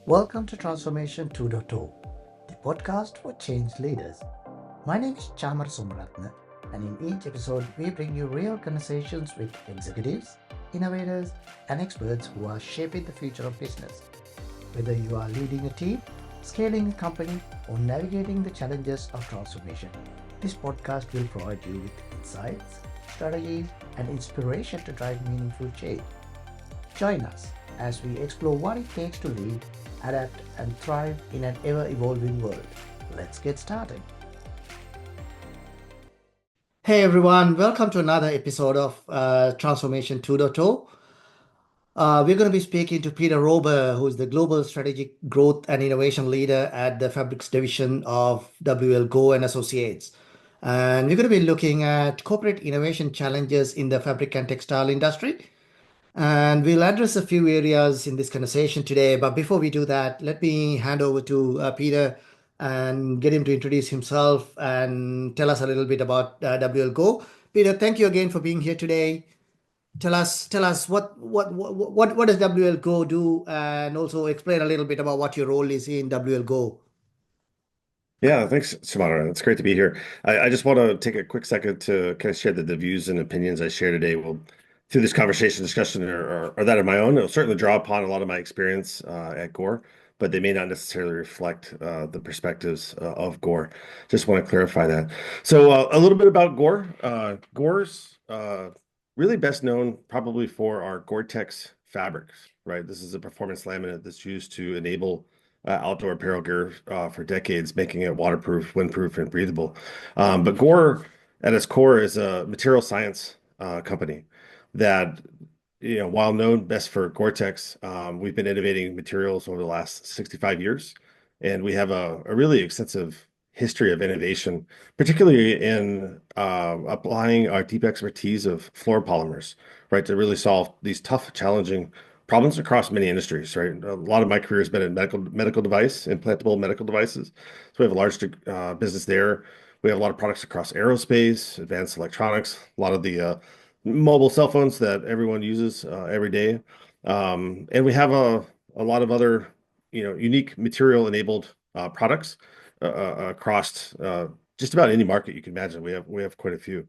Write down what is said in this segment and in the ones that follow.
Welcome to Transformation 2.0, the podcast for change leaders. My name is Chamar Somaratna, and in each episode, we bring you real conversations with executives, innovators, and experts who are shaping the future of business. Whether you are leading a team, scaling a company, or navigating the challenges of transformation, this podcast will provide you with insights, strategies, and inspiration to drive meaningful change. Join us as we explore what it takes to lead, adapt, and thrive in an ever-evolving world. Let's get started. Hey everyone, welcome to another episode of Transformation 2.0. We're going to be speaking to Peter Roeber, who is the Global Strategic Growth and Innovation Leader at the Fabrics Division of Gore Associates. And we're going to be looking at corporate innovation challenges in the fabric and textile industry. And we'll address a few areas in this conversation today. But before we do that, let me hand over to Peter and get him to introduce himself and tell us a little bit about Go. Peter, thank you again for being here today. Tell us what does Go do, and also explain a little bit about what your role is in Go. Yeah, thanks, Samara. It's great to be here. I just want to take a quick second to kind of share that the views and opinions I share today will, through this discussion, are that of my own. It'll certainly draw upon a lot of my experience at Gore, but they may not necessarily reflect the perspectives of Gore. Just want to clarify that. So a little bit about Gore. Gore's really best known probably for our Gore-Tex fabrics, right? This is a performance laminate that's used to enable outdoor apparel gear for decades, making it waterproof, windproof, and breathable. But Gore, at its core, is a material science company that, while known best for Gore-Tex, we've been innovating materials over the last 65 years, and we have a really extensive history of innovation, particularly in applying our deep expertise of fluoropolymers, right, to really solve these tough, challenging problems across many industries, right? A lot of my career has been in medical device, implantable medical devices. So we have a large business there. We have a lot of products across aerospace, advanced electronics, a lot of the mobile cell phones that everyone uses every day. And we have a lot of other, unique material-enabled products across just about any market you can imagine. We have quite a few.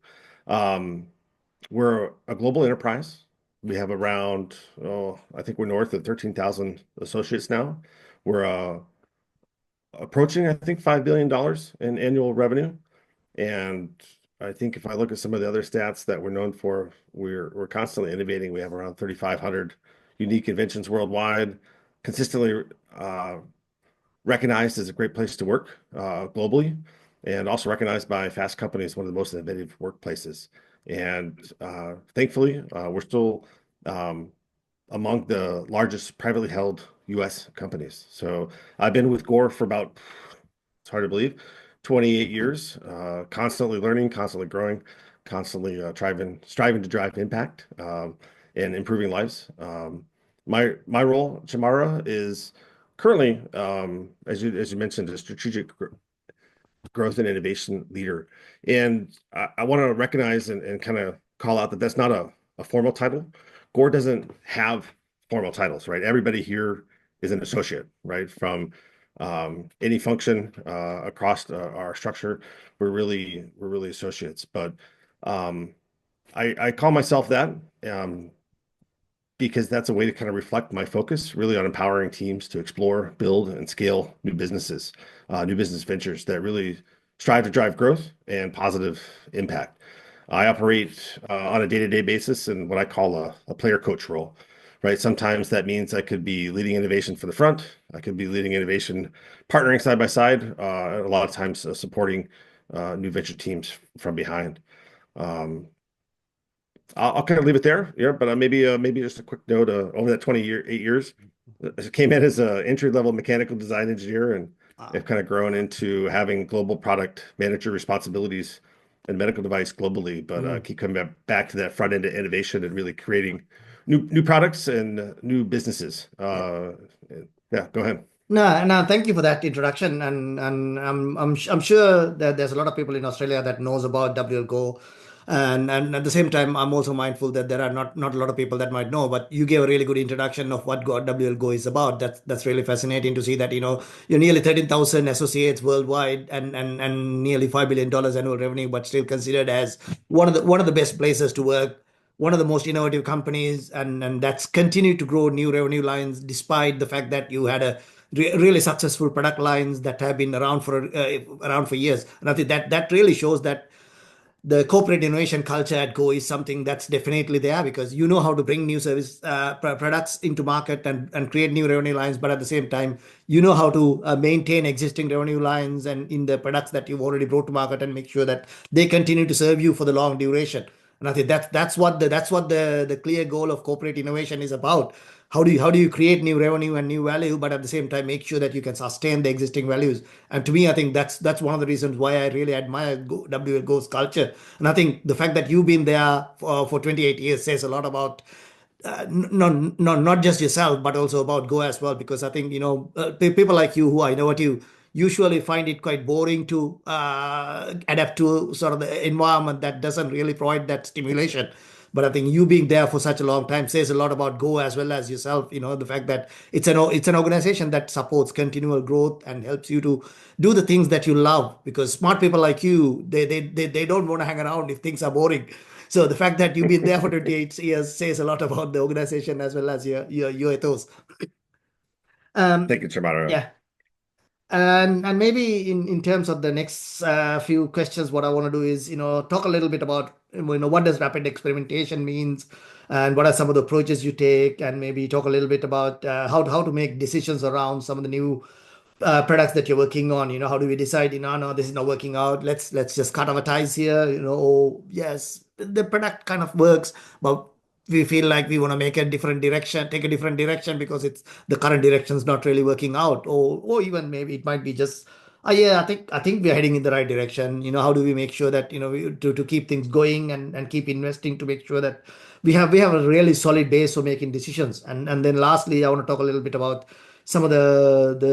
We're a global enterprise. We have around, I think we're north of 13,000 associates now. We're approaching, I think, $5 billion in annual revenue. And I think if I look at some of the other stats that we're known for, we're constantly innovating. We have around 3,500 unique inventions worldwide, consistently recognized as a great place to work globally, and also recognized by Fast Company as one of the most innovative workplaces. And thankfully, we're still among the largest privately held U.S. companies. So I've been with Gore for about, it's hard to believe, 28 years, constantly learning, constantly growing, constantly striving to drive impact and improving lives. My role, Chamara, is currently, as you mentioned, a strategic growth and innovation leader. And I want to recognize and kind of call out that that's not a formal title. Gore doesn't have formal titles, right? Everybody here is an associate, right? From any function across our structure, we're really associates. But I call myself that because that's a way to kind of reflect my focus really on empowering teams to explore, build, and scale new business ventures that really strive to drive growth and positive impact. I operate on a day-to-day basis in what I call a player coach role, right? Sometimes that means I could be leading innovation for the front. I could be leading innovation, partnering side by side. A lot of times supporting new venture teams from behind. I'll kind of leave it there, yeah. But maybe just a quick note. Over that 8 years, I came in as an entry-level mechanical design engineer, and I've kind of grown into having global product manager responsibilities in medical device globally. But keep coming back to that front end of innovation and really creating new products and new businesses. Yeah, go ahead. No, thank you for that introduction, and I'm sure that there's a lot of people in Australia that knows about Go. And at the same time, I'm also mindful that there are not a lot of people that might know, but you gave a really good introduction of what WL Go is about. That's really fascinating to see that, you're nearly 13,000 associates worldwide and nearly $5 billion annual revenue, but still considered as one of the best places to work, one of the most innovative companies, and that's continued to grow new revenue lines despite the fact that you had a really successful product lines that have been around for years. And I think that really shows that the corporate innovation culture at Go is something that's definitely there, because you know how to bring new service products into market and create new revenue lines, but at the same time, you know how to maintain existing revenue lines and in the products that you've already brought to market and make sure that they continue to serve you for the long duration. And I think that's what the clear goal of corporate innovation is about. How do you create new revenue and new value, but at the same time make sure that you can sustain the existing values? And to me, I think that's one of the reasons why I really admire WL Go's culture. And I think the fact that you've been there for 28 years says a lot about not just yourself, but also about Go as well. Because I think, people like you who are innovative usually find it quite boring to adapt to sort of the environment that doesn't really provide that stimulation. But I think you being there for such a long time says a lot about Go as well as yourself. The fact that it's an organization that supports continual growth and helps you to do the things that you love. Because smart people like you, they don't want to hang around if things are boring. So the fact that you've been there for 28 years says a lot about the organization as well as your ethos. Um, Thank you, Shimano. yeah. And maybe in terms of the next few questions, what I want to do is, talk a little bit about, what does rapid experimentation means, and what are some of the approaches you take, and maybe talk a little bit about how to make decisions around some of the new products that you're working on. How do we decide, no, this is not working out. Let's just cut our ties here. Oh, yes, the product kind of works, but we feel like we want to take a different direction because it's the current direction is not really working out. Or even maybe it might be just, yeah, I think we're heading in the right direction. How do we make sure that, to keep things going and keep investing to make sure that we have a really solid base for making decisions. And then lastly, I want to talk a little bit about some of the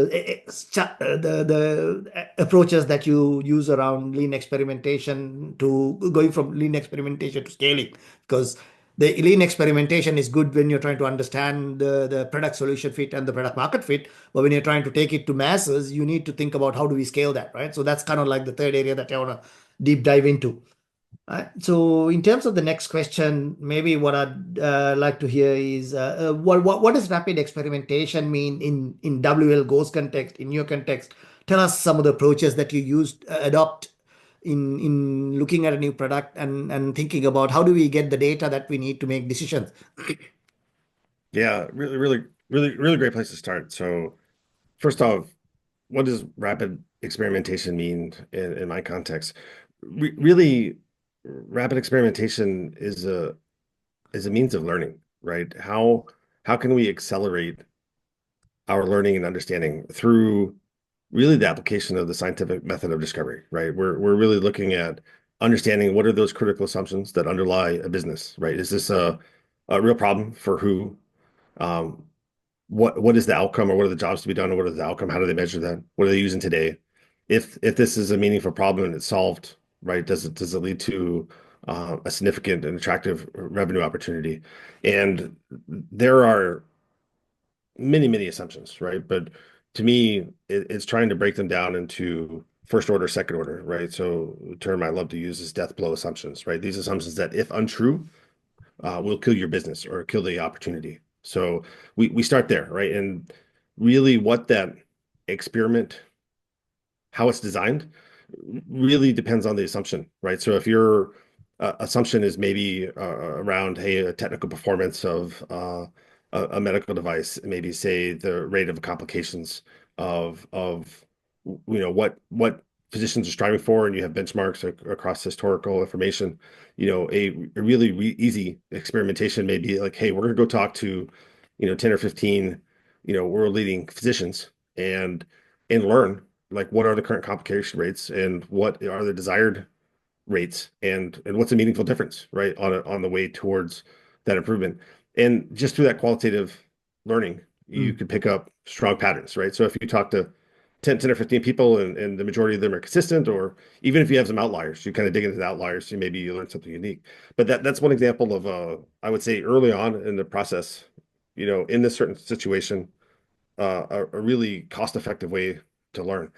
approaches that you use around lean experimentation, to going from lean experimentation to scaling. Because the lean experimentation is good when you're trying to understand the product solution fit and the product market fit, but when you're trying to take it to masses, you need to think about how do we scale that, right? So that's kind of like the third area that I want to deep dive into. Right. So, in terms of the next question, maybe what I'd like to hear is, what does rapid experimentation mean in WL Go's context, in your context? Tell us some of the approaches that you used, adopt in looking at a new product and thinking about how do we get the data that we need to make decisions. Yeah, really, really, really, really great place to start. So, first off, what does rapid experimentation mean in my context? Really, rapid experimentation is a means of learning, right? How can we accelerate our learning and understanding through really the application of the scientific method of discovery, right? We're really looking at understanding what are those critical assumptions that underlie a business, right? Is this a real problem for who? Um, what is the outcome, or what are the jobs to be done, or what is the outcome? How do they measure that? What are they using today? If this is a meaningful problem and it's solved, right? Does it lead to a significant and attractive revenue opportunity? And there are many assumptions, right? But to me, it's trying to break them down into first order, second order, right? So the term I love to use is death blow assumptions, right? These assumptions that, if untrue, will kill your business or kill the opportunity. So we start there, right? And really, what that experiment, how it's designed, really depends on the assumption, right? So if your assumption is maybe around, hey, a technical performance of a medical device, maybe say the rate of complications of what physicians are striving for, and you have benchmarks across historical information, a really easy experimentation may be like, hey, we're going to go talk to 10 or 15 world leading physicians and learn like what are the current complication rates and what are the desired rates, and what's a meaningful difference, right, on the way towards that improvement. And just through that qualitative learning, you Mm, could pick up strong patterns, right? So if you talk to 10 or 15 people and the majority of them are consistent, or even if you have some outliers, you kind of dig into the outliers, so maybe you learn something unique. But that's one example of I would say early on in the process, in this certain situation, a really cost-effective way to learn.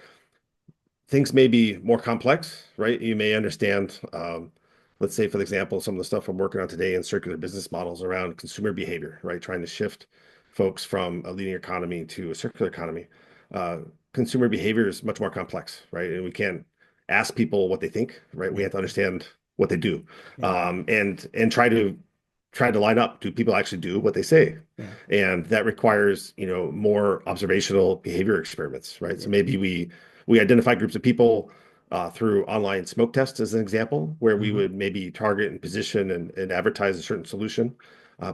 Things may be more complex, right? You may understand, let's say, for example, some of the stuff I'm working on today in circular business models around consumer behavior, right? Trying to shift folks from a leading economy to a circular economy. Uh, Consumer behavior is much more complex, right? And we can't ask people what they think, right? We Yeah, have to understand what they do, yeah, and try to line up. Do people actually do what they say? yeah, And that requires, more observational behavior experiments, right? So yeah. maybe we identify groups of people through online smoke tests as an example, where we Hmm. would maybe target and position and advertise a certain solution.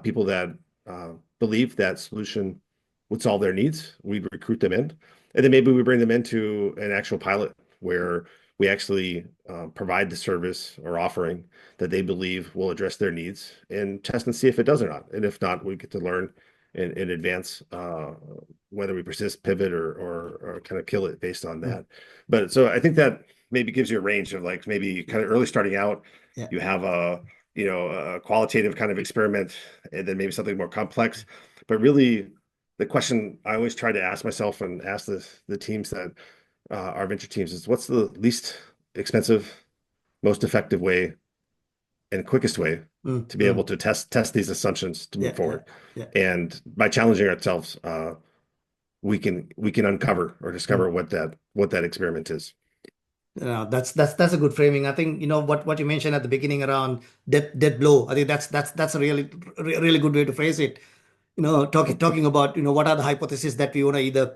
People that believe that solution would solve their needs, we'd recruit them in. And then maybe we bring them into an actual pilot where we actually provide the service or offering that they believe will address their needs and test and see if it does or not. And if not, we get to learn and advance whether we persist, pivot, or kind of kill it based on Mm. that. But so I think that maybe gives you a range of like maybe Yeah, kind of early starting out, yeah, you have a qualitative kind of experiment, and then maybe something more complex. But really, the question I always try to ask myself and ask the teams that our venture teams is what's the least expensive, most effective way and quickest way mm, to be able mm. to test these assumptions to move Yeah, yeah, forward. yeah. And by challenging ourselves, we can uncover or Mm. discover what that experiment is. That's a good framing. I think what you mentioned at the beginning around dead blow. I think that's a really good way to phrase it. Talking about what are the hypotheses that we want to either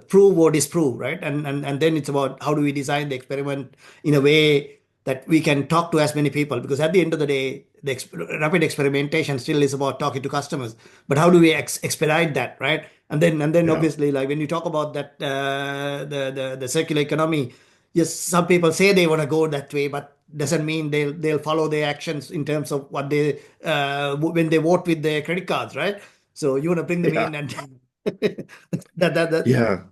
prove or disprove, right? And then it's about how do we design the experiment in a way that we can talk to as many people, because at the end of the day, the rapid experimentation still is about talking to customers. But how do we expedite that, right? And then Yeah. obviously, like when you talk about that, the circular economy, yes, some people say they want to go that way, but doesn't mean they'll follow their actions in terms of what they when they vote with their credit cards, right? So you want to bring them Yeah. in and that Yeah.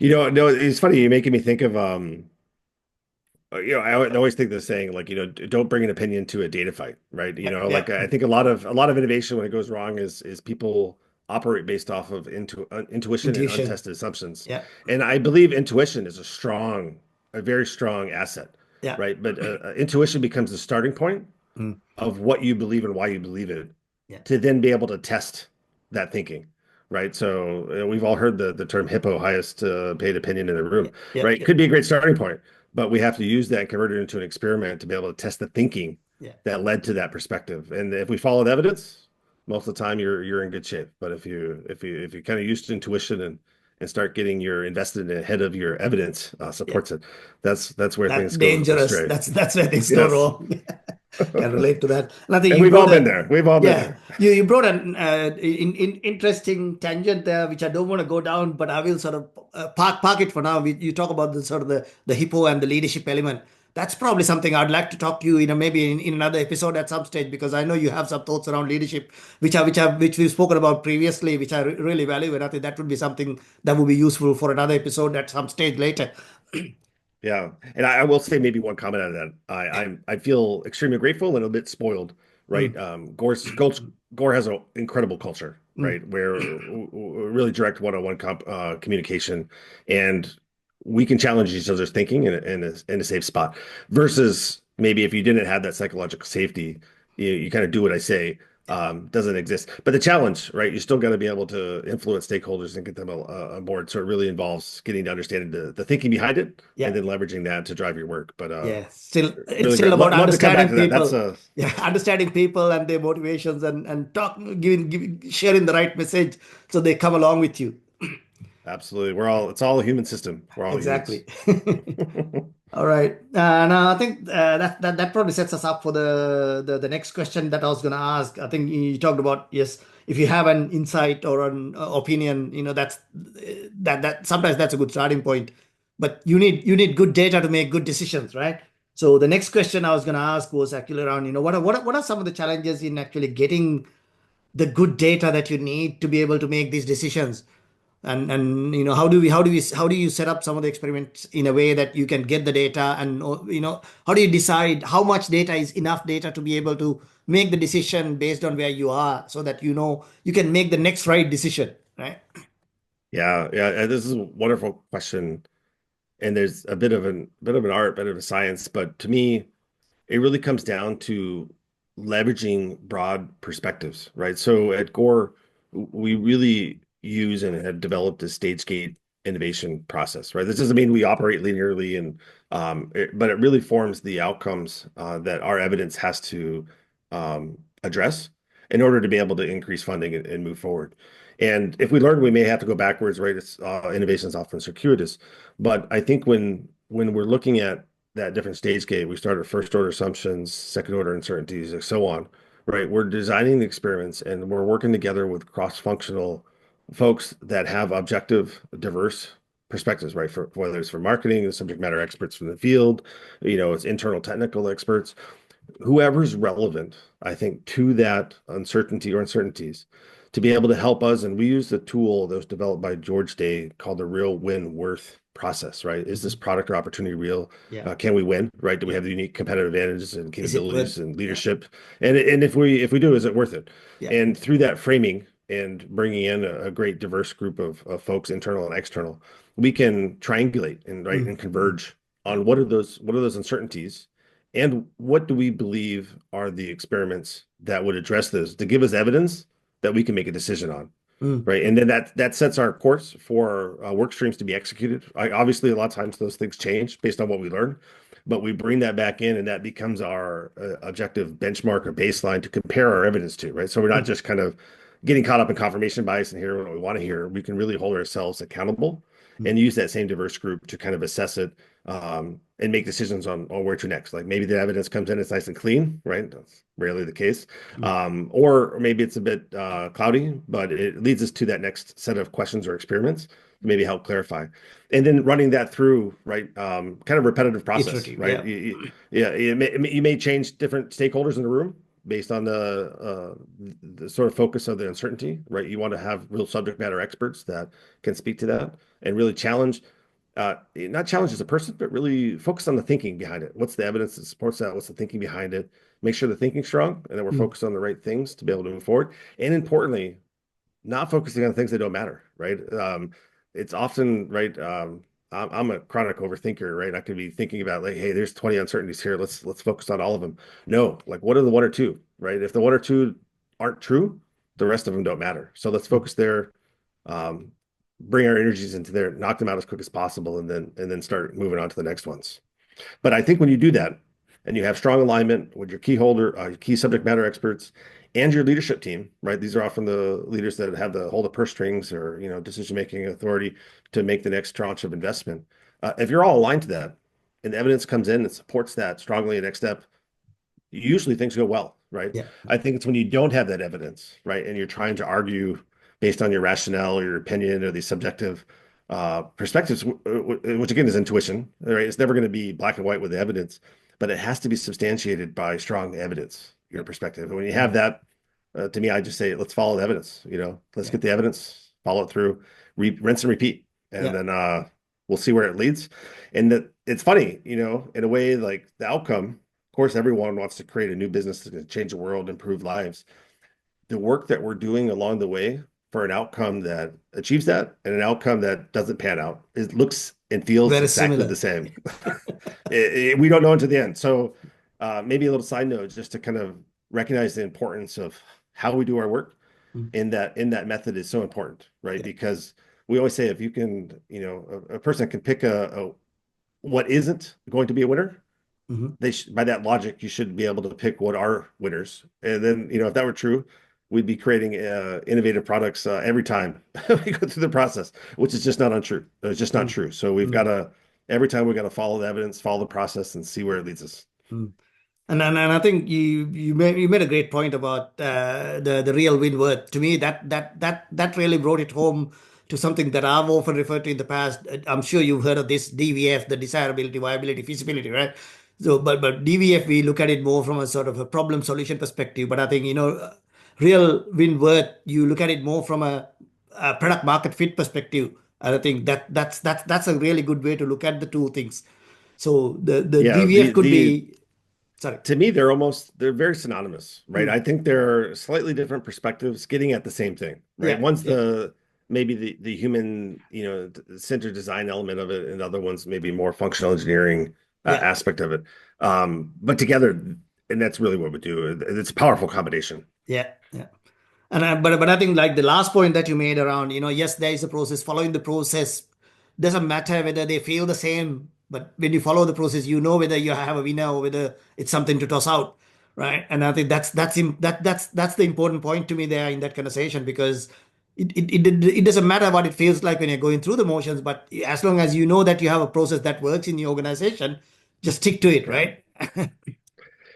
No, it's funny. You're making me think of I always think the saying like, don't bring an opinion to a data fight, right? yeah, Like I think a lot of innovation when it goes wrong is people operate based off of intuition and intuition. untested assumptions. Yeah, And I believe intuition is a very strong asset, yeah, right? But intuition becomes the starting point mm, of what you believe and why you believe it, yeah, to then be able to test that thinking, right? So we've all heard the term hippo, highest paid opinion in the yeah, room, yeah, right? yeah, Could be a great starting point, but we have to use that and convert it into an experiment to be able to test the thinking yeah, that led to that perspective. And if we follow the evidence, most of the time you're in good shape. But if you kind of use intuition and start getting your invested ahead of your evidence yeah. supports it, that's where That's things go dangerous. astray. That's where things go Yes. wrong. Can relate to that. And I think And you we've brought all been a there. We've all been yeah, there. you brought an interesting tangent there, which I don't want to go down, but I will sort of park it for now. You talk about the sort of the hippo and the leadership element. That's probably something I'd like to talk to you, maybe in another episode at some stage, because I know you have some thoughts around leadership, which we've spoken about previously, which I really value, and I think that would be something that would be useful for another episode at some stage later. Yeah, and I will say maybe one comment on that. Yeah. I feel extremely grateful and a bit spoiled, right? Mm, Gore has an incredible culture, mm, right? Where really direct one-on-one communication, and we can challenge each other's thinking in a safe spot. Versus maybe if you didn't have that psychological safety, you kind of do what I say. yeah. Doesn't exist. But the challenge, right? You still got to be able to influence stakeholders and get them on board. So it really involves getting to understand the thinking behind it and Yeah. then leveraging that to drive your work. But Yeah, it's really still great. about Love to come back understanding to that. That's people. Yeah, understanding people and their motivations, and giving sharing the right message so they come along with you. absolutely. It's all a human system. We're all humans. Exactly. All right. Now I think that probably sets us up for the next question that I was going to ask. I think you talked about, yes, if you have an insight or an opinion, that sometimes that's a good starting point, but you need good data to make good decisions, right? So the next question I was going to ask was actually around, what are some of the challenges in actually getting the good data that you need to be able to make these decisions? And how do you set up some of the experiments in a way that you can get the data, and how do you decide how much data is enough data to be able to make the decision based on where you are, so that you can make the next right decision, right? Yeah, yeah, this is a wonderful question, and there's a bit of an art, bit of a science, but to me, it really comes down to leveraging broad perspectives, right? So at Gore, we really use and have developed a stage gate innovation process, right? This doesn't mean we operate linearly, but it really forms the outcomes that our evidence has to address in order to be able to increase funding and move forward. And if we learn, we may have to go backwards, right? Innovation is often circuitous, but I think when we're looking at that different stage gate, we start at first order assumptions, second order uncertainties, and so on, right? We're designing the experiments and we're working together with cross-functional folks that have objective, diverse perspectives, right? For whether it's for marketing, the subject matter experts from the field, it's internal technical experts, whoever's relevant, I think, to that uncertainty or uncertainties to be able to help us. And we use the tool that was developed by George Day called the real win worth process, right? Is this Mhm. product or opportunity real? Yeah. Can we win, right? Do we Yeah. have the unique competitive advantages and Is it worth? capabilities and Yeah. leadership? And if we do, is it worth it? Yeah. And through that framing and bringing in a great diverse group of folks, internal and external, we can triangulate and right Mm. and converge on what are those uncertainties and what do we believe are the experiments that would address those to give us evidence that we can make a decision on, Mm. right? And then that sets our course for work streams to be executed. Obviously, a lot of times those things change based on what we learn, but we bring that back in, and that becomes our objective benchmark or baseline to compare our evidence to, right? So we're not Mm. just kind of getting caught up in confirmation bias and hearing what we want to hear. We can really hold ourselves accountable Mm. and use that same diverse group to kind of assess it and make decisions on where to next. Like maybe the evidence comes in, it's nice and clean, right? That's rarely the case. Mm. Or maybe it's a bit cloudy, but it leads us to that next set of questions or experiments to maybe help clarify. And then running that through, right? Kind of repetitive process, Iterative. right? Yeah. Yeah, you may change different stakeholders in the room based on the sort of focus of the uncertainty, right? You want to have real subject matter experts that can speak to that and really challenge not challenge as a person, but really focus on the thinking behind it. What's the evidence that supports that? What's the thinking behind it? Make sure the thinking's strong and that we're Mm. focused on the right things to be able to move forward. And importantly, not focusing on things that don't matter, right? It's often, right? I'm a chronic overthinker, right? I could be thinking about like, hey, there's 20 uncertainties here. Let's focus on all of them. No, like what are the one or two, right? If the one or two aren't true, the rest of them don't matter. So let's Mm. focus there. Um, bring our energies into there, knock them out as quick as possible, and then start moving on to the next ones. But I think when you do that and you have strong alignment with your your key subject matter experts and your leadership team, right? These are often the leaders that have the hold the purse strings or decision-making authority to make the next tranche of investment. If you're all aligned to that and the evidence comes in and supports that strongly in next step, usually things go well, right? Yeah. I think it's when you don't have that evidence, right, and you're trying to argue based on your rationale or your opinion or these subjective perspectives, which again is intuition, right? It's never going to be black and white with the evidence, but it has to be substantiated by strong evidence, your Yeah. perspective. And when you have Mm. that, to me, I just say, let's follow the evidence, let's Yeah. get the evidence, follow it through, rinse and repeat, and Yeah. then we'll see where it leads. And that it's funny, in a way, like the outcome course, everyone wants to create a new business to change the world, improve lives. The work that we're doing along the way for an outcome that achieves that and an outcome that doesn't pan out, it looks and feels Very exactly the similar. same. We don't know until the end. So maybe a little side note, just to kind of recognize the importance of how we do our work Mm. in that method is so important, right? Yeah. Because we always say if you can, a person can pick a what isn't going to be a winner Mhm. by that logic, you should be able to pick what are winners. And then, if that were true, we'd be creating innovative products every time we go through the process, which is just not untrue. It's just not Mm. true. So we've got Mm. to, every time we got to follow the evidence, follow the process, and see where it leads us. Mm. And I think you made a great point about the real win word. To me, that really brought it home to something that I've often referred to in the past. I'm sure you've heard of this DVF, the desirability, viability, feasibility, right? So, but DVF, we look at it more from a sort of a problem solution perspective. But I think real win word, you look at it more from a product market fit perspective. And I think that's a really good way to look at the two things. So the Yeah, DVF could be, sorry. to me, they're very synonymous, right? Mm, I think they're slightly different perspectives getting at the same thing, right? yeah, One's yeah, maybe the human, centered design element of it, and the other one's maybe more functional engineering yeah, aspect of it. But together, and that's really what we do. It's a powerful combination. yeah, yeah. But I think like the last point that you made around, yes, there is a process. Following the process doesn't matter whether they feel the same, but when you follow the process, you know whether you have a winner or whether it's something to toss out, right? And I think that's the important point to me there in that conversation, because it doesn't matter what it feels like when you're going through the motions, but as long as you know that you have a process that works in the organization, just stick to it, Yeah, right?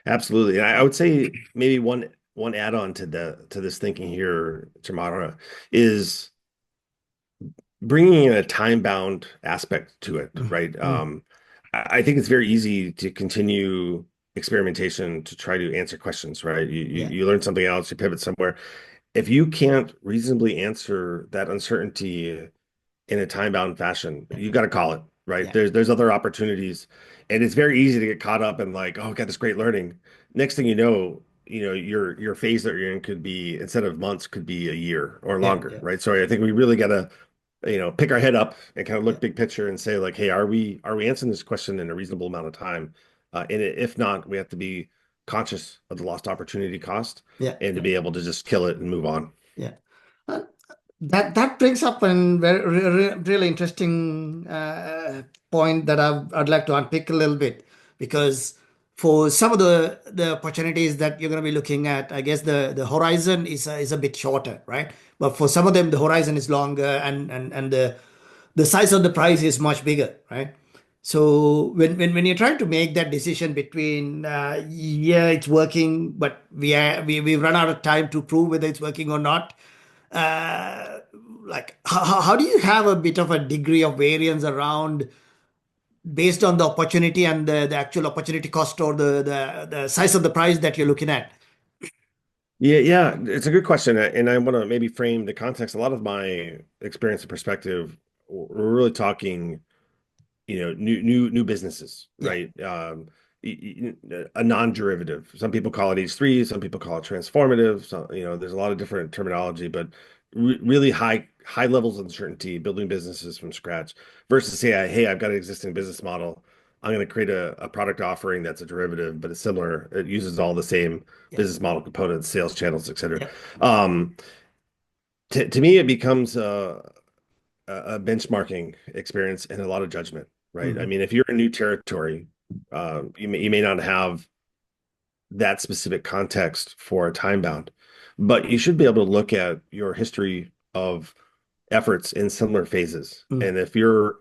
absolutely. And I would say maybe one add-on to this thinking here, Tamara, is bringing in a time-bound aspect to it, Mm, right? mm, I think it's very easy to continue experimentation to try to answer questions, right? yeah, You learn something else, you pivot somewhere. If you can't reasonably answer that uncertainty in a time-bound fashion, yeah, you got to call it, right? yeah, There's other opportunities, and it's very easy to get caught up in like, oh, I got this great learning. Next thing your phase that you're in could be, instead of months, could be a year or yeah, longer, yeah, right? So I think we really got to pick our head up and kind of yeah, look big picture and say like, hey, are we answering this question in a reasonable amount of time? And if not, we have to be conscious of the lost opportunity cost yeah, and to yeah. be able to just kill it and move on. Yeah. Uh, that brings up a very really interesting point that I'd like to unpick a little bit, because for some of the opportunities that you're going to be looking at, I guess the horizon is a bit shorter, right? But for some of them, the horizon is longer, and the size of the prize is much bigger, right? So when you're trying to make that decision between yeah, it's working, but we run out of time to prove whether it's working or not, uh, like how do you have a bit of a degree of variance around based on the opportunity and the actual opportunity cost, or the size of the prize that you're looking at? Yeah, it's a good question, and I want to maybe frame the context. A lot of my experience and perspective, we're really talking new businesses, Yeah, right? A non-derivative. Some people call it H3, some people call it transformative. So, there's a lot of different terminology, but really high levels of uncertainty, building businesses from scratch versus say, hey, I've got an existing business model. I'm going to create a product offering that's a derivative, but it's similar. It uses all the same yeah, business model components, sales channels, et cetera. yeah. Um, to me, it becomes a benchmarking experience and a lot of judgment, right? I Hmm. mean, if you're in new territory, you may not have that specific context for a time bound, but you should be able to look at your history of efforts in similar phases. Mm. And if you're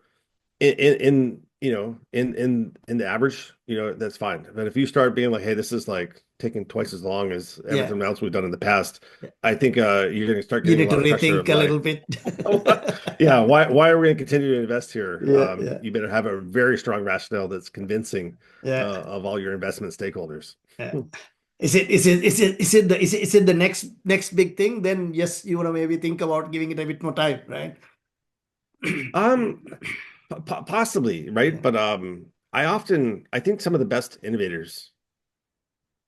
in the average, that's fine. But if you start being like, hey, this is like taking twice as long as Yeah, everything else we've done in the past, yeah. I think you're going to start You getting a need to lot of pressure rethink of a little like, bit. yeah, why are we going to continue to invest here? Yeah, yeah, You better have a very strong rationale that's convincing yeah, of all your investment stakeholders. yeah. Is it the next big thing? Then yes, you want to maybe think about giving it a bit more time, right? Um, Possibly, right? Yeah, But I think some of the best innovators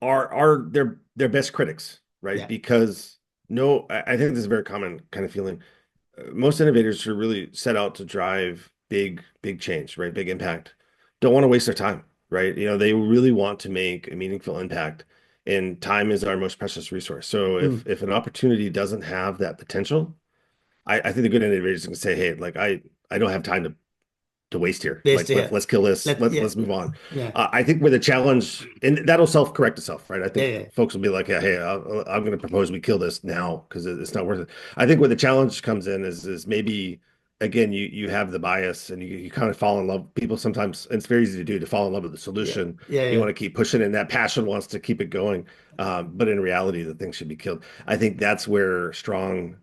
are their best critics, right? yeah. Because no, I think this is a very common kind of feeling. Most innovators who really set out to drive big change, right? Big impact, don't want to waste their time, right? They really want to make a meaningful impact, and time is our most precious resource. So Mm. if an opportunity doesn't have that potential, I think the good innovators can say, hey, like I don't have time to waste here. Based Like here. let's kill this. Yeah, Let's move on. yeah, I think where the challenge, and that'll self-correct itself, right? I yeah, think yeah, folks will be like, yeah, hey, I'm going to propose we kill this now because it's not worth it. I think where the challenge comes in is maybe again you have the bias and you kind of fall in love. People sometimes, and it's very easy to do, to fall in love with the yeah, solution. yeah, You yeah, want to keep pushing, and that passion wants to keep it going. But in reality, the thing should be killed. I think that's where strong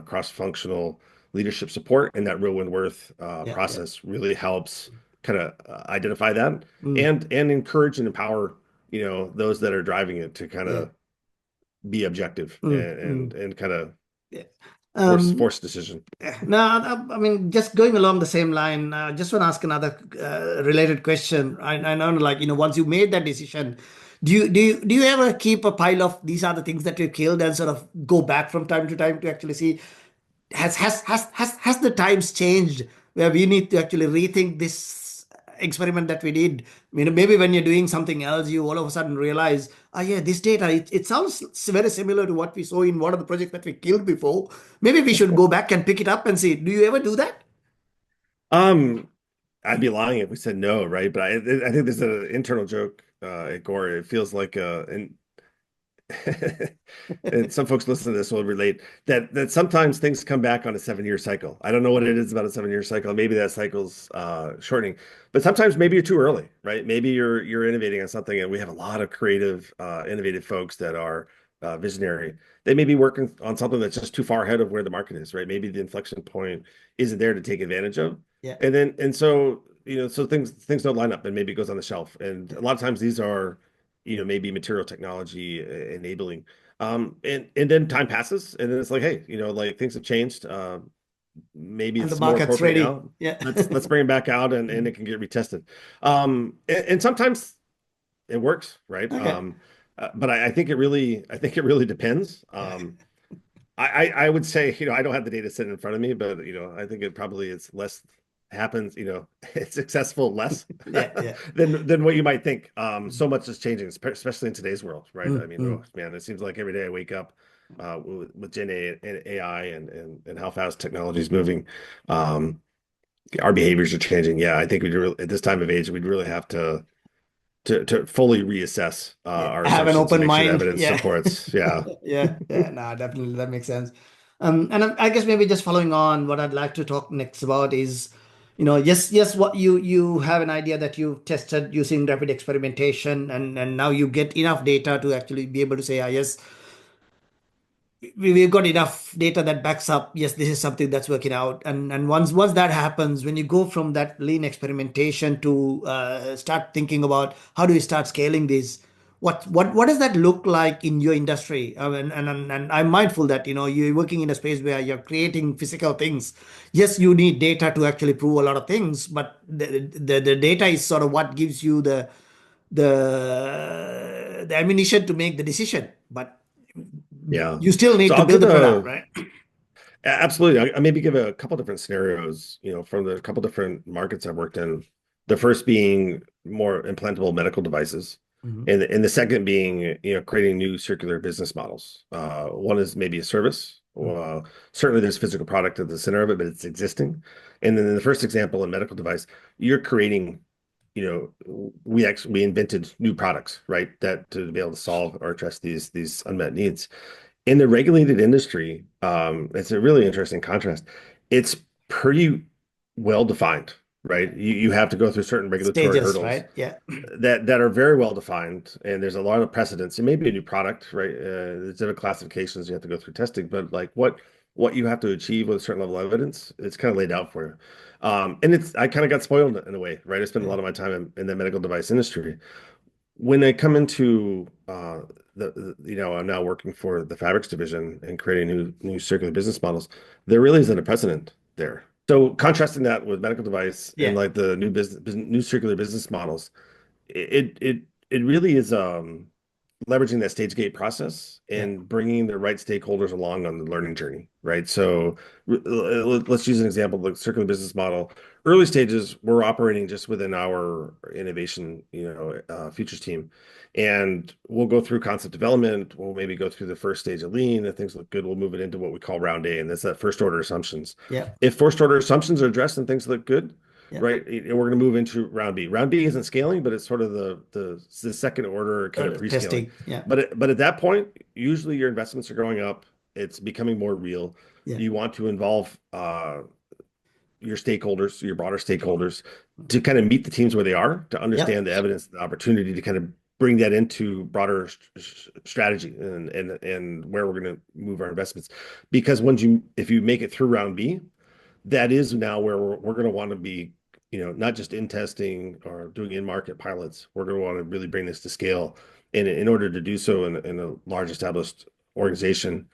cross-functional leadership support and that real Wentworth yeah, yeah. process really helps kind of identify that Mm. and encourage and empower those that are driving it to kind Yeah. of be objective Mm. and Mm. and kind of Yeah. Um, forced decision. Now, I mean, just going along the same line, just want to ask another related question. I know, like, once you made that decision, do you ever keep a pile of these are the things that you killed and sort of go back from time to time to actually see has the times changed where we need to actually rethink this experiment that we did? Maybe when you're doing something else, you all of a sudden realize, oh yeah, this data, it sounds very similar to what we saw in one of the projects that we killed before. Maybe we should go back and pick it up and see. Do you ever do that? Um, I'd be lying if we said no, right? But I think there's an internal joke at Gore. It feels like and and some folks listening to this will relate that sometimes things come back on a 7 year cycle. I don't know what it is about a 7 year cycle. Maybe that cycle's shortening, but sometimes maybe you're too early, right? Maybe you're innovating on something, and we have a lot of creative, innovative folks that are visionary. They may be working on something that's just too far ahead of where the market is, right? Maybe the inflection point isn't there to take advantage of, Yeah. and so so things don't line up, and maybe it goes on the shelf. And a lot of times these are maybe material technology enabling. And then time passes, and then it's like, hey, like things have changed. Maybe And the it's more market's appropriate ready. now. Yeah. Let's bring it back out, and it can get retested. And sometimes it works, right? Okay. But I think it really depends. I would say, I don't have the data sitting in front of me, but I think it probably is less happens, it's successful less Yeah. Yeah. than what you might think. So much is changing, especially in today's world, right? I Mm, mean, oh mm. man, it seems like every day I wake up with Gen A and AI and how fast technology is moving. Um, our behaviors are changing. Yeah, I think at this time of age, we'd really have to fully reassess Yeah. our Have an assumptions and open make sure the mind. evidence Yeah. supports. Yeah. Yeah, yeah, no, definitely that makes sense. And I guess maybe just following on, what I'd like to talk next about is, yes, what you have an idea that you've tested using rapid experimentation, and now you get enough data to actually be able to say, ah, yes, we've got enough data that backs up, yes, this is something that's working out. And once that happens, when you go from that lean experimentation to start thinking about how do we start scaling this, what does that look like in your industry? And I'm mindful that you're working in a space where you're creating physical things. Yes, you need data to actually prove a lot of things, but the data is sort of what gives you the ammunition to make the decision. But Yeah. you still So need to I'll build give the product, right? absolutely. I maybe give a couple different scenarios, from the couple different markets I've worked in. The first being more implantable medical devices, Mhm. and the second being, creating new circular business models. One is maybe a service. Mhm. Certainly, there's physical product at the center of it, but it's existing. And then in the first example, in medical device, you're creating, we invented new products, right? That to be able to solve or address these unmet needs. In the regulated industry, it's a really interesting contrast. It's pretty well defined, right? You have to go through certain regulatory Stages, hurdles right? Yeah. that are very well defined, and there's a lot of precedents. It may be a new product, right? There's different classifications you have to go through testing, but like what you have to achieve with a certain level of evidence, it's kind of laid out for you. And I kind of got spoiled in a way, right? I spent a Yeah. lot of my time in the medical device industry. When I come into I'm now working for the fabrics division and creating new circular business models. There really isn't a precedent there. So contrasting that with medical device and Yeah. like the new circular business models, it really is leveraging that stage gate process Yeah. and bringing the right stakeholders along on the learning journey, right? So let's use an example, the circular business model. Early stages, we're operating just within our innovation, futures team, and we'll go through concept development. We'll maybe go through the first stage of lean. If things look good, we'll move it into what we call round A, and that's that first order assumptions. Yeah. If first order assumptions are addressed and things look good, Yeah. right? And we're going to move into round B. Round B isn't scaling, but it's sort of the second order kind of pre-scaling. Testing. Yeah. But at that point, usually your investments are going up. It's becoming more real. Yeah. You want to involve your stakeholders, your broader stakeholders, to kind of meet the teams where they are, to Yep. understand the evidence, the opportunity to kind of bring that into broader strategy and where we're going to move our investments. Because if you make it through round B, that is now where we're going to want to be, not just in testing or doing in-market pilots. We're going to want to really bring this to scale. And in order to do so in a large established organization,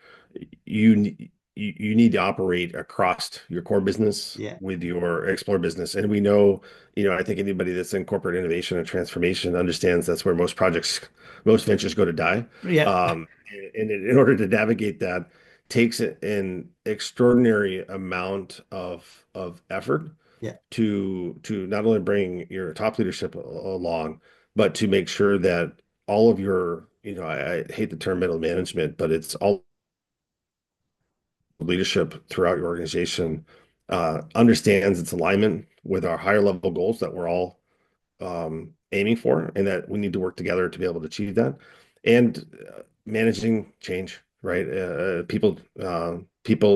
you you need to operate across your core business Yeah. with your explore business. And we know, I think anybody that's in corporate innovation and transformation understands that's where most ventures go to die. Yeah. And in order to navigate that takes an extraordinary amount of effort Yeah. to not only bring your top leadership along, but to make sure that all of your, I hate the term middle management, but it's all leadership throughout your organization understands its alignment with our higher level goals that we're all aiming for, and that we need to work together to be able to achieve that. And managing change, right? People,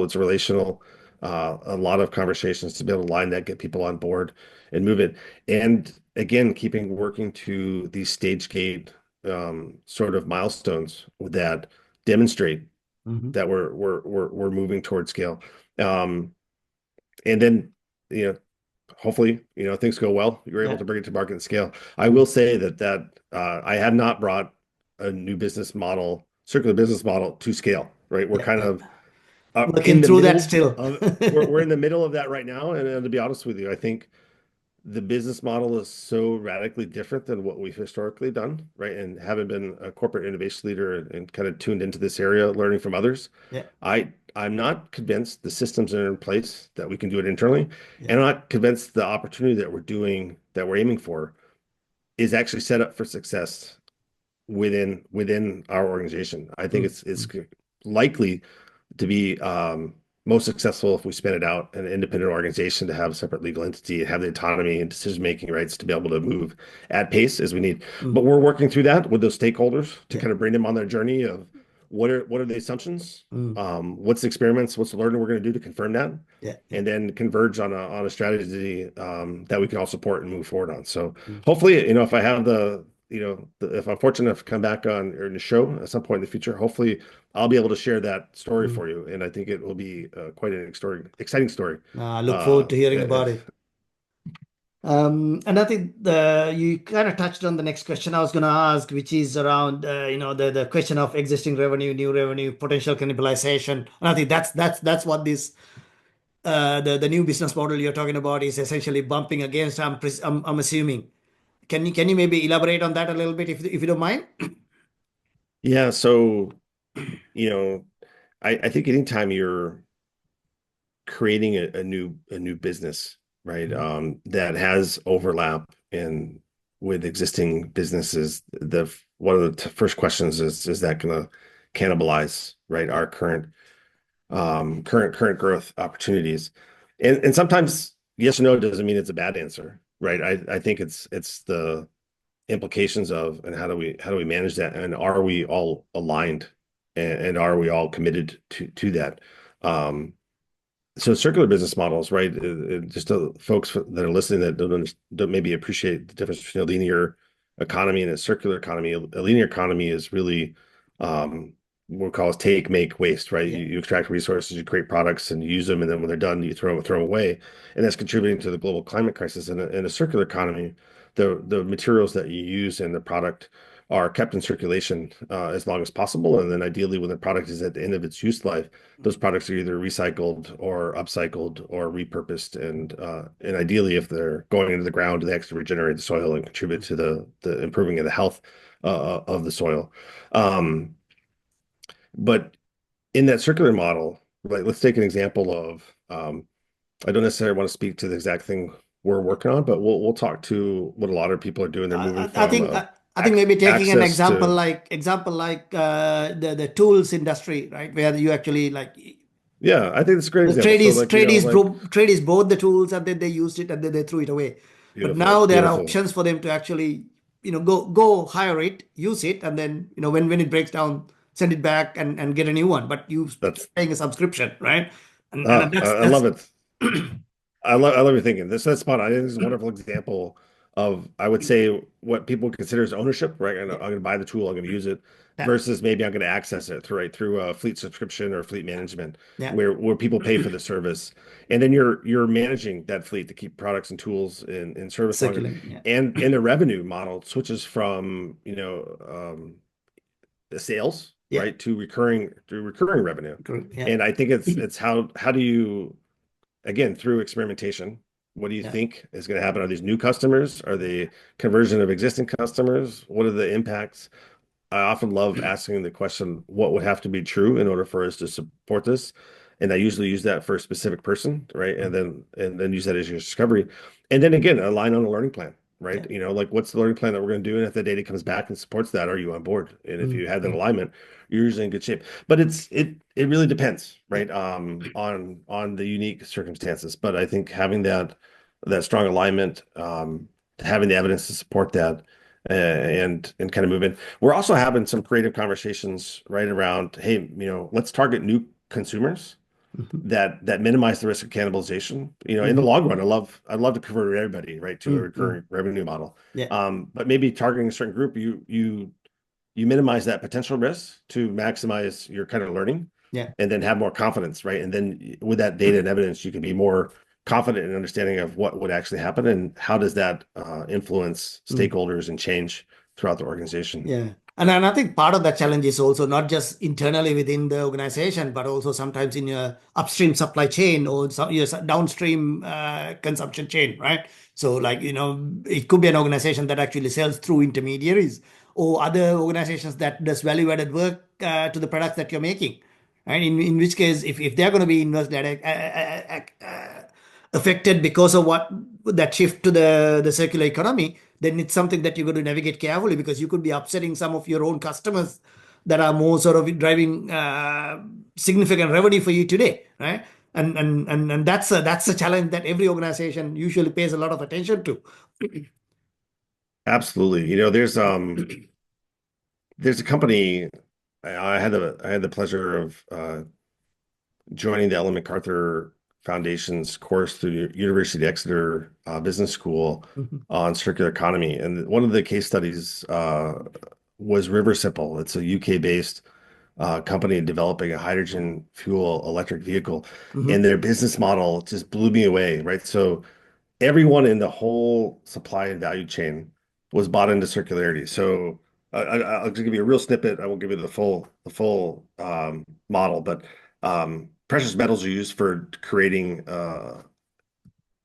it's relational. A lot of conversations to be able to line that, get people on board, and move it. And again, keeping working to these stage gate sort of milestones that demonstrate Hmm. that we're moving towards scale. Um, and then, you know, hopefully, things go well. You're able Yeah. to bring it to market and scale. I will Mm. say that I have not brought a new business model, circular business model to scale, right? We're Yeah. kind Yeah. of in Working the through that middle still. of we're in the middle of that right now. And to be honest with you, I think the business model is so radically different than what we've historically done, right? And having been a corporate innovation leader and kind of tuned into this area, learning from others, Yeah. I'm not convinced the systems are in place that we can do it internally, Yeah. and I'm not convinced the opportunity that we're aiming for is actually set up for success within our organization. I think Mm. it's Mm. likely to be most successful if we spin it out an independent organization to have a separate legal entity, have the autonomy and decision-making rights to be able to move at pace as we need. But Mm. we're working through that with those stakeholders to Yeah. kind of bring them on their journey of what are the assumptions, Mm. what's the experiments, what's the learning we're going to do to confirm that, Yeah. Yeah. and then converge on a strategy that we can all support and move forward on. So Mm. hopefully, if I have if I'm fortunate enough to come back on or in the show at some point in the future, hopefully I'll be able to share that story Mm. for you. And I think it will be quite an exciting story. I look forward to hearing about If it. And I think you kind of touched on the next question I was going to ask, which is around the question of existing revenue, new revenue, potential cannibalization. And I think that's what this the new business model you're talking about is essentially bumping against. I'm assuming. Can you maybe elaborate on that a little bit if you don't mind? Yeah, so you know, I think anytime you're creating a new business, right, Mhm. that has overlap in with existing businesses, the one of the first questions is that going to cannibalize, right, Yeah. our current growth opportunities. And sometimes yes or no doesn't mean it's a bad answer, right? I think it's the implications of, and how do we manage that, and are we all aligned, and are we all committed to that. So circular business models, right? Just to folks that are listening that don't maybe appreciate the difference between a linear economy and a circular economy. A linear economy is really what we call is take, make, waste, right? Yeah. You extract resources, you create products, and you use them, and then when they're done, you throw them away, and that's contributing to the global climate crisis. In a circular economy, the materials that you use in the product are kept in circulation as long as possible, and then ideally, when the product is at the end of its use life, those products are either recycled or upcycled or repurposed, and ideally, if they're going into the ground, they actually regenerate the soil and contribute to the improving of the health of the soil. Um, but in that circular model, like let's take an example of I don't necessarily want to speak to the exact thing we're working on, but we'll talk to what a lot of people are doing. They're moving I from think I think maybe taking an access example to like the tools industry, right, where you actually like yeah, I think that's a great the example. So like like tradies bought the tools and then they used it and then they threw it away. But beautiful, now there are beautiful. options for them to actually go hire it, use it, and then when it breaks down, send it back and get a new one. But you That's paying a subscription, right? And I that's love it. I love your thinking. That's spot on. I think this is a wonderful example of, I would say, what people consider as ownership, right? I'm yeah, going to buy the tool, I'm going to use it, yeah, versus maybe I'm going to access it through a fleet subscription or fleet management, yeah, where people pay for the service, and then you're managing that fleet to keep products and tools in service longer, circulating, yeah, and the revenue model switches from the sales Yeah. right, to recurring revenue. Good. Yeah. And I think it's how do you, again, through experimentation, what do you Yeah. think is going to happen? Are these new customers? Are they conversion of existing customers? What are the impacts? I often love asking the question, what would have to be true in order for us to support this? And I usually use that for a specific person, right? Mm. And then use that as your discovery. And then again, align on a learning plan, right? Yeah. Like what's the learning plan that we're going to do? And if the data comes back and supports that, are you on board? And if Mm. you have that Mm. alignment, you're usually in good shape. But it really depends, Yeah. right? On the unique circumstances. But I think having that strong alignment, having the evidence to support that, and kind of move in. We're also having some creative conversations right around, hey, let's target new consumers Mhm. that minimize the risk of cannibalization. In the Mhm. long run, I'd love to convert everybody right to a Mm. Mm. recurring revenue model. Yeah. But maybe targeting a certain group, you minimize that potential risk to maximize your kind of learning Yeah. and then have more confidence, right? And then with that data and evidence, you can be more confident in understanding of what would actually happen and how does that influence Mm. stakeholders and change throughout the organization. Yeah. And I think part of that challenge is also not just internally within the organization, but also sometimes in your upstream supply chain or some your downstream consumption chain, right? So, like, it could be an organization that actually sells through intermediaries or other organizations that does value-added work to the products that you're making, right? In which case, if they're going to be affected because of what that shift to the circular economy, then it's something that you're going to navigate carefully because you could be upsetting some of your own customers that are more sort of driving significant revenue for you today, right? And that's a challenge that every organization usually pays a lot of attention to. Absolutely. There's a company. I had the pleasure of joining the Ellen MacArthur Foundation's course through University of Exeter Business School Mhm. on circular economy. And one of the case studies was Riversimple. It's a UK-based company developing a hydrogen fuel electric vehicle. And Mhm. their business model just blew me away, right? So everyone in the whole supply and value chain was bought into circularity. So I'll just give you a real snippet. I won't give you the full model, but precious metals are used for creating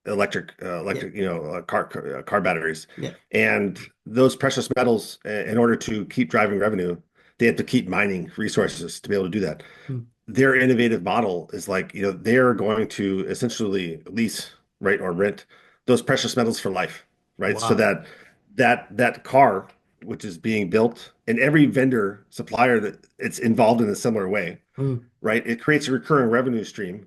electric Yeah. car batteries, Yeah. and those precious metals, in order to keep driving revenue, they have to keep mining resources to be able to do that. Mm. Their innovative model is like, they're going to essentially lease, right, or rent those precious metals for life, right? So Wow. that car, which is being built, and every vendor supplier that it's involved in a similar way, Mm. right? It creates a recurring revenue stream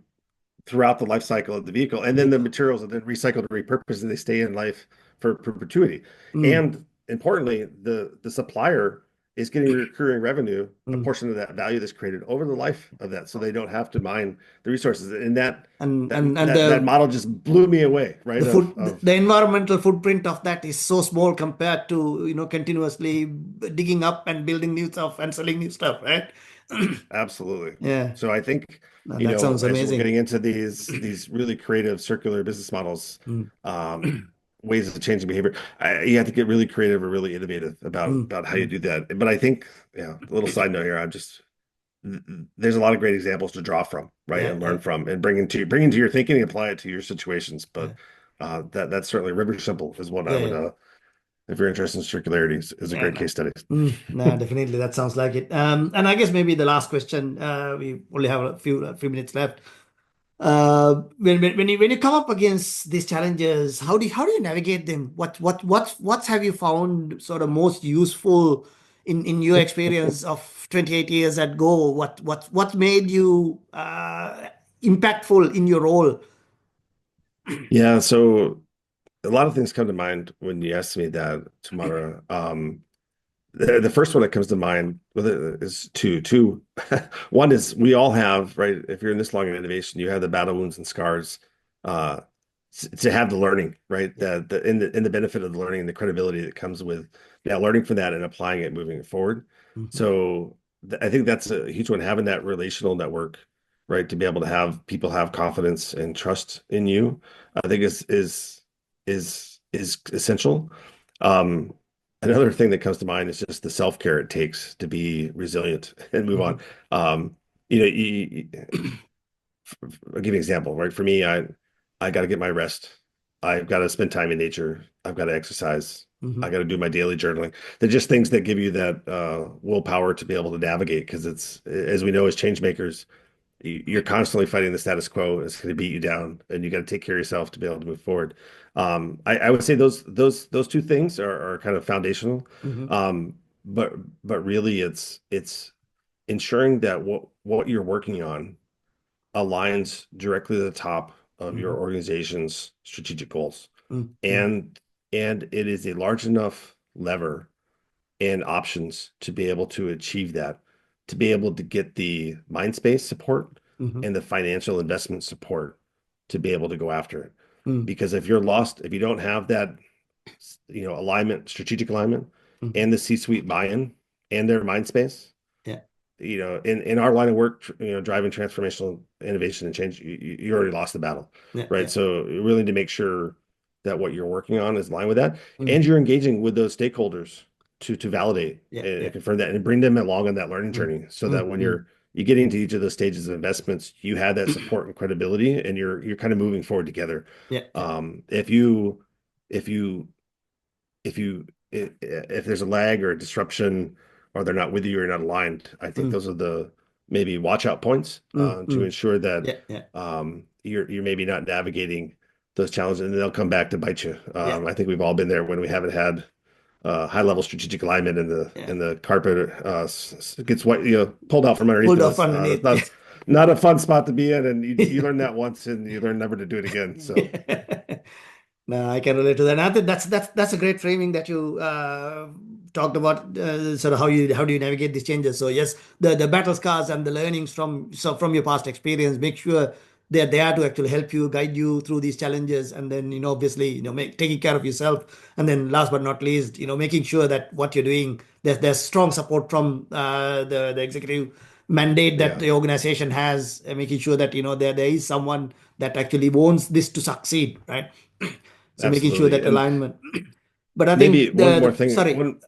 throughout the life cycle of the vehicle, and then the Vehicle. materials are then recycled and repurposed, and they stay in life for perpetuity. Mm. And importantly, the supplier is getting recurring revenue, a Mm. portion of that value that's created over the life of that, so they don't have to mine the resources. And that And that and and that that the model just blew me away, the right? food Of the environmental footprint of that is so small compared to continuously digging up and building new stuff and selling new stuff, right? Absolutely. Yeah. So I think, No, that sounds as we're amazing. getting into these really creative circular business models, Mm. um, ways of changing behavior, you have to get really creative or really innovative about Mm. about how you Mm. do that. But I think, yeah, a little side note here, there's a lot of great examples to draw from, right, Yeah, and learn yeah, from, and bring into your thinking and apply it to your situations. yeah, But that's certainly River Simple is one I would, yeah, if you're interested in circularity, is a yeah. great No. case study. No, definitely. That sounds like it. And I guess maybe the last question, we only have a few minutes left. When you come up against these challenges, how do you navigate them? What have you found sort of most useful in your experience of 28 years at Go? What made you impactful in your role? Yeah, so a lot of things come to mind when you ask me that, Tamara. The first one that comes to mind is two. One is we all have, right? If you're in this long in innovation, you have the battle wounds and scars. Uh, to have the learning, right? Yeah. In the benefit of the learning and the credibility that comes with, yeah, learning from that and applying it moving forward. Mhm. So I think that's a huge one. Having that relational network, right, to be able to have people have confidence and trust in you, I think is essential. Um, another thing that comes to mind is just the self-care it takes to be resilient and move on. Mhm. Um, I'll give you an example, right? For me, I got to get my rest. I've got to spend time in nature. I've got to exercise. I Mhm. got to do my daily journaling. They're just things that give you that willpower to be able to navigate. Because it's, as we know, as change makers, you're constantly fighting the status quo. It's going to beat you down, and you got to take care of yourself to be able to move forward. I would say those two things are kind of foundational. Mhm. Um, but really, it's ensuring that what you're working on aligns directly to the top of your Mhm. organization's strategic goals. Mhm. Mhm. And it is a large enough lever and options to be able to achieve that, to be able to get the mind space support Mhm. and the financial investment support to be able to go after it. Mhm. Because if you're lost, if you don't have that, alignment, strategic alignment, Mhm. and the C-suite buy-in and their mind space, Yeah. in our line of work, driving transformational innovation and change, you already lost the battle, Yeah. right? Yeah. So you really need to make sure that what you're working on is in line with that, and Mhm. you're engaging with those stakeholders to validate Yeah. and Yeah. confirm that and bring them along on that learning Mhm. journey, so that Mhm. when Mhm. you get into each of those stages of investments, you have that support and credibility, and you're kind of moving forward together. Yeah. Yeah. If you if there's a lag or a disruption, or they're not with you or you're not aligned, I think Mhm. those are the maybe watch out points Mhm. to Mhm. ensure that Yeah. Yeah. you're maybe not navigating those challenges, and they'll come back to bite you. Yeah. I think we've all been there when we haven't had high level strategic alignment, and Yeah. the carpet gets what pulled out from underneath Pulled of off us. That's underneath. not a fun spot to be in, and you learn that once, and you learn never to do it again. So No, I can relate to that. And I think that's a great framing that you talked about, sort of how do you navigate these changes. So yes, the battle scars and the learnings from your past experience, make sure they're there to actually help you, guide you through these challenges, and then obviously taking care of yourself, and then last but not least, making sure that what you're doing, there's strong support from the executive mandate that yeah, the organization has, making sure that there is someone that actually wants this to succeed, right? So making sure absolutely. that And alignment. But I maybe think one more the thing. sorry, One,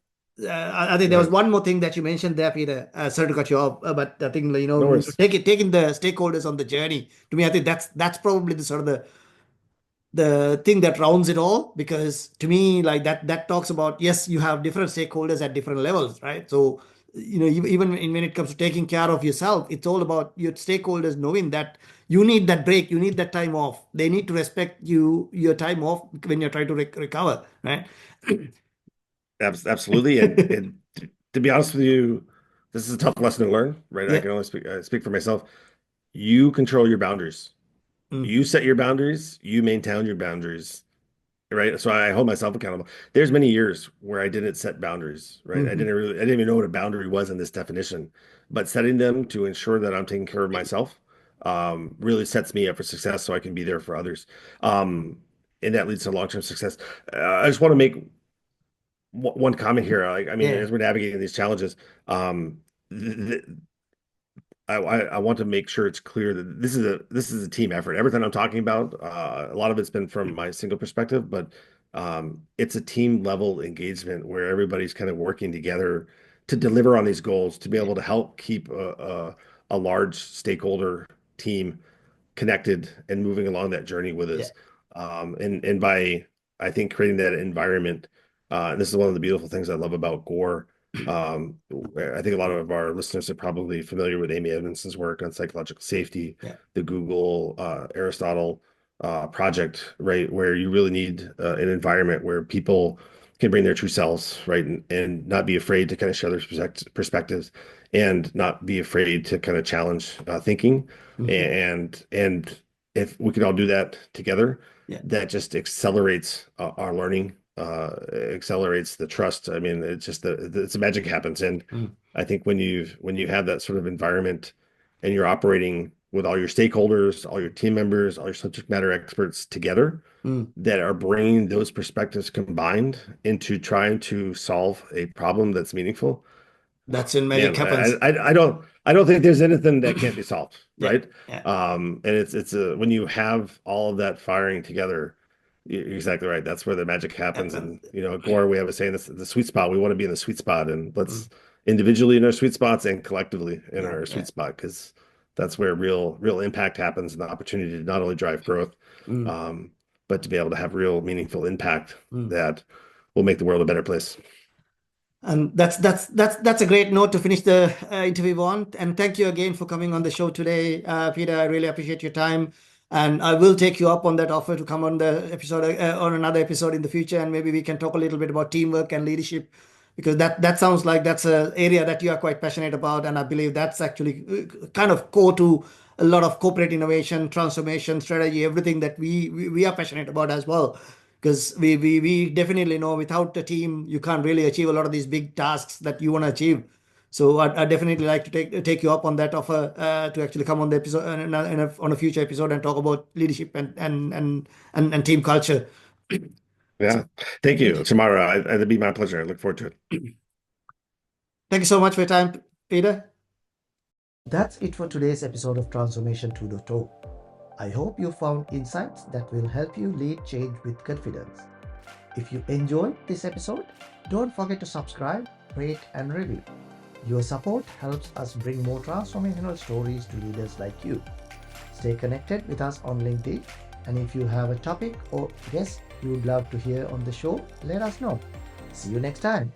I think Go there was ahead. one more thing that you mentioned there, Peter. Sorry to cut you off, but I think No worries. taking the stakeholders on the journey. To me, I think that's probably the sort of the thing that rounds it all, because to me, like, that talks about, yes, you have different stakeholders at different levels, right? So when it comes to taking care of yourself, it's all about your stakeholders knowing that you need that break, you need that time off, they need to respect your time off when you're trying to recover, right? Absolutely. And to be honest with you, this is a tough lesson to learn, right? I Yeah. can only speak for myself. You control your boundaries. Mm. You set your boundaries. You maintain your boundaries, right? So I hold myself accountable. There's many years where I didn't set boundaries, right? Hmm. I didn't even know what a boundary was in this definition, but setting them to ensure that I'm taking care of myself, really sets me up for success, so I can be there for others. Um, and that leads to long-term success. I just want to make one comment here. I mean, Yeah. as we're navigating these challenges, um, th th I want to make sure it's clear that this is a team effort. Everything I'm talking about, a lot of it's been from my single perspective, but it's a team level engagement where everybody's kind of working together to deliver on these goals, to be Yeah. able to help keep a large stakeholder team connected and moving along that journey with Yeah. us. And by, I think, creating that environment, and this is one of the beautiful things I love about Gore. I think a lot of our listeners are probably familiar with Amy Edmondson's work on psychological safety, Yeah. the Google Aristotle project, right, where you really need an environment where people can bring their true selves, right, and not be afraid to kind of share their perspectives, and not be afraid to kind of challenge thinking, Hmm. and if we could all do that together, Yeah. that just accelerates our learning, accelerates the trust. I mean, it's just it's the magic happens. And Mm. I think when you have that sort of environment, and you're operating with all your stakeholders, all your team members, all your subject matter experts together, Mm. that are bringing those perspectives combined into trying to solve a problem that's meaningful. That's when magic Man, happens. I don't think there's anything that can't be solved, Yeah. right? Yeah. And it's when you have all of that firing together, You're exactly right. That's where the magic happens. And Gore, we have a saying, this the sweet spot. We want to be in the sweet spot, and let's individually in our sweet spots and collectively in Yeah, our yeah. sweet spot, because that's where real impact happens, and the opportunity to not only drive growth, Mm, um, but to be able to have real meaningful impact mm. that will make the world a better place. And that's a great note to finish the interview on. And thank you again for coming on the show today, Peter. I really appreciate your time, and I will take you up on that offer to come on the episode on another episode in the future, and maybe we can talk a little bit about teamwork and leadership, because that sounds like that's an area that you are quite passionate about, and I believe that's actually kind of core to a lot of corporate innovation, transformation, strategy, everything that we are passionate about as well, because we definitely know without a team you can't really achieve a lot of these big tasks that you want to achieve. So I definitely like to take you up on that offer to actually come on the episode on a future episode and talk about leadership and team culture. Yeah. So Thank thank you, Tamara. It'd be my pleasure. I look forward to it. thank you so much for your time, Peter. That's it for today's episode of Transformation 2.0. I hope you found insights that will help you lead change with confidence. If you enjoyed this episode, don't forget to subscribe, rate, and review. Your support helps us bring more transformational stories to leaders like you. Stay connected with us on LinkedIn, and if you have a topic or guest you would love to hear on the show, let us know. See you next time.